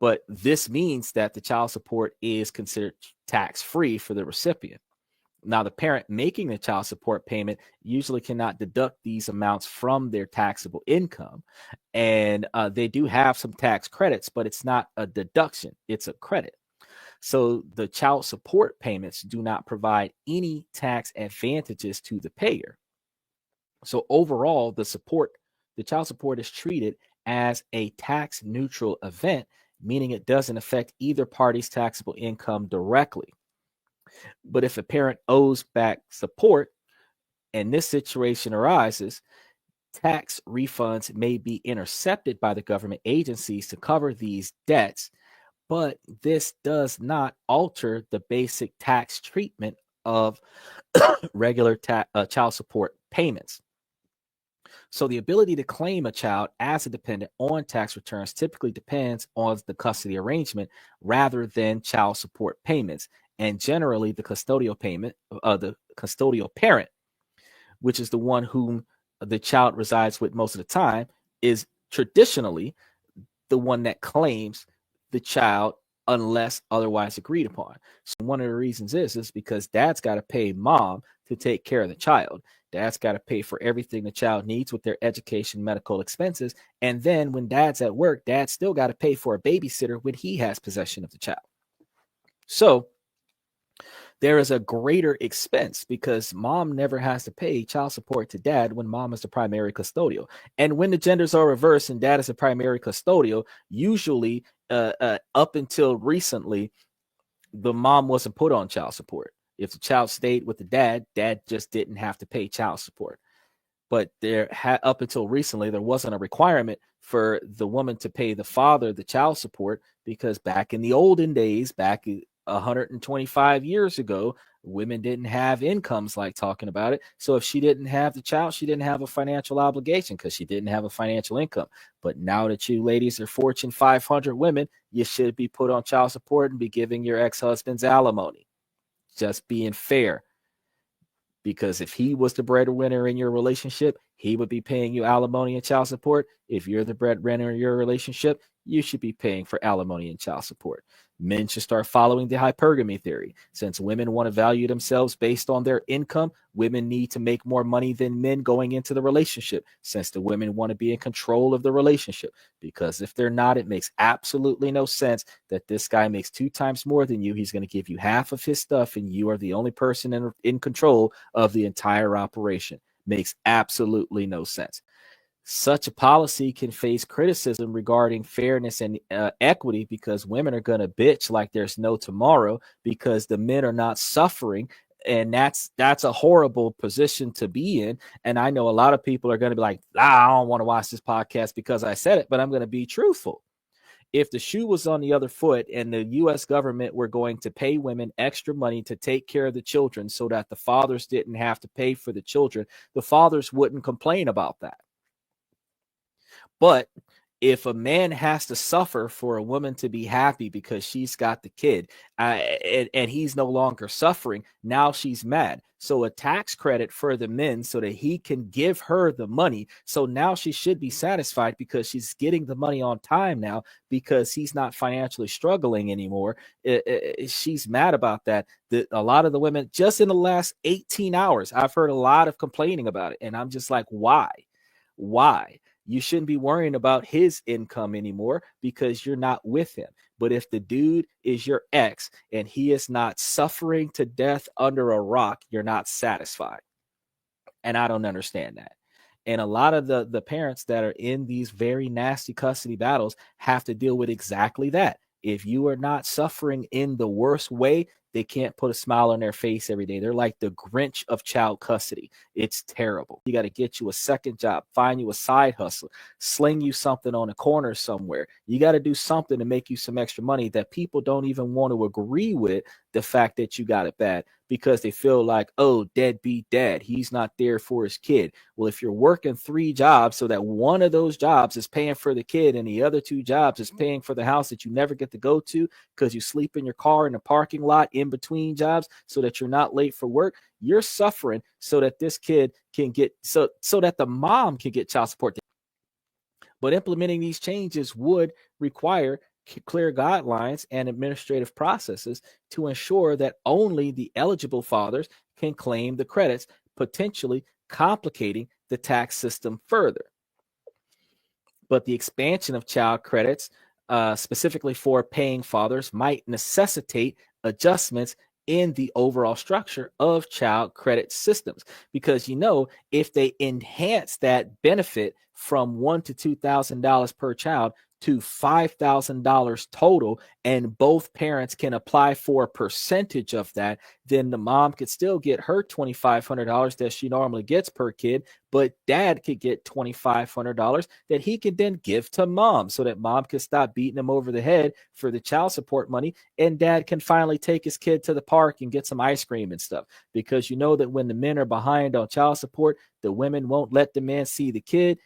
But this means that the child support is considered tax-free for the recipient. Now, the parent making the child support payment usually cannot deduct these amounts from their taxable income. And they do have some tax credits, but it's not a deduction, it's a credit. So the child support payments do not provide any tax advantages to the payer. So overall, the child support is treated as a tax neutral event, meaning it doesn't affect either party's taxable income directly. But if a parent owes back support and this situation arises, tax refunds may be intercepted by the government agencies to cover these debts, but this does not alter the basic tax treatment of regular child support payments. So the ability to claim a child as a dependent on tax returns typically depends on the custody arrangement rather than child support payments. And generally, the custodial parent, which is the one whom the child resides with most of the time, is traditionally the one that claims the child unless otherwise agreed upon. So one of the reasons is because dad's got to pay mom to take care of the child. Dad's got to pay for everything the child needs with their education, medical expenses. And then when dad's at work, dad's still got to pay for a babysitter when he has possession of the child. So there is a greater expense because mom never has to pay child support to dad when mom is the primary custodial. And when the genders are reversed and dad is the primary custodial, usually up until recently, the mom wasn't put on child support. If the child stayed with the dad, dad just didn't have to pay child support. But up until recently, there wasn't a requirement for the woman to pay the father the child support because back in the olden days, back 125 years ago, women didn't have incomes like talking about it. So if she didn't have the child, she didn't have a financial obligation because she didn't have a financial income. But now that you ladies are Fortune 500 women, you should be put on child support and be giving your ex-husband's alimony. Just being fair. Because if he was the breadwinner in your relationship, he would be paying you alimony and child support. If you're the breadwinner in your relationship, you should be paying for alimony and child support. Men should start following the hypergamy theory. Since women want to value themselves based on their income, women need to make more money than men going into the relationship, since the women want to be in control of the relationship. Because if they're not, it makes absolutely no sense that this guy makes 2 times more than you. He's going to give you half of his stuff, and you are the only person in control of the entire operation. Makes absolutely no sense. Such a policy can face criticism regarding fairness and equity because women are going to bitch like there's no tomorrow because the men are not suffering. And that's a horrible position to be in. And I know a lot of people are going to be like, I don't want to watch this podcast because I said it, but I'm going to be truthful. If the shoe was on the other foot and the U.S. government were going to pay women extra money to take care of the children so that the fathers didn't have to pay for the children, the fathers wouldn't complain about that. But if a man has to suffer for a woman to be happy because she's got the kid and he's no longer suffering, now she's mad. So a tax credit for the men so that he can give her the money. So now she should be satisfied because she's getting the money on time now because he's not financially struggling anymore. She's mad about that. A lot of the women, just in the last 18 hours, I've heard a lot of complaining about it. And I'm just like, why? Why? You shouldn't be worrying about his income anymore because you're not with him. But if the dude is your ex and he is not suffering to death under a rock, you're not satisfied. And I don't understand that. And a lot of the parents that are in these very nasty custody battles have to deal with exactly that. If you are not suffering in the worst way, they can't put a smile on their face every day. They're like the Grinch of child custody. It's terrible. You got to get you a second job, find you a side hustle, sling you something on a corner somewhere. You got to do something to make you some extra money that people don't even want to agree with the fact that you got it bad because they feel like, oh, deadbeat dad, he's not there for his kid. Well, if you're working 3 jobs so that one of those jobs is paying for the kid and the other 2 jobs is paying for the house that you never get to go to because you sleep in your car in the parking lot in between jobs so that you're not late for work, you're suffering so that this kid can get so that the mom can get child support. But implementing these changes would require clear guidelines and administrative processes to ensure that only the eligible fathers can claim the credits, potentially complicating the tax system further. But the expansion of child credits, specifically for paying fathers, might necessitate adjustments in the overall structure of child credit systems, because if they enhance that benefit from $1,000 to $2,000 per child to $5,000 total, and both parents can apply for a percentage of that, then the mom could still get her $2,500 that she normally gets per kid, but dad could get $2,500 that he could then give to mom, so that mom could stop beating him over the head for the child support money, and dad can finally take his kid to the park and get some ice cream and stuff. Because that when the men are behind on child support, the women won't let the men see the kid.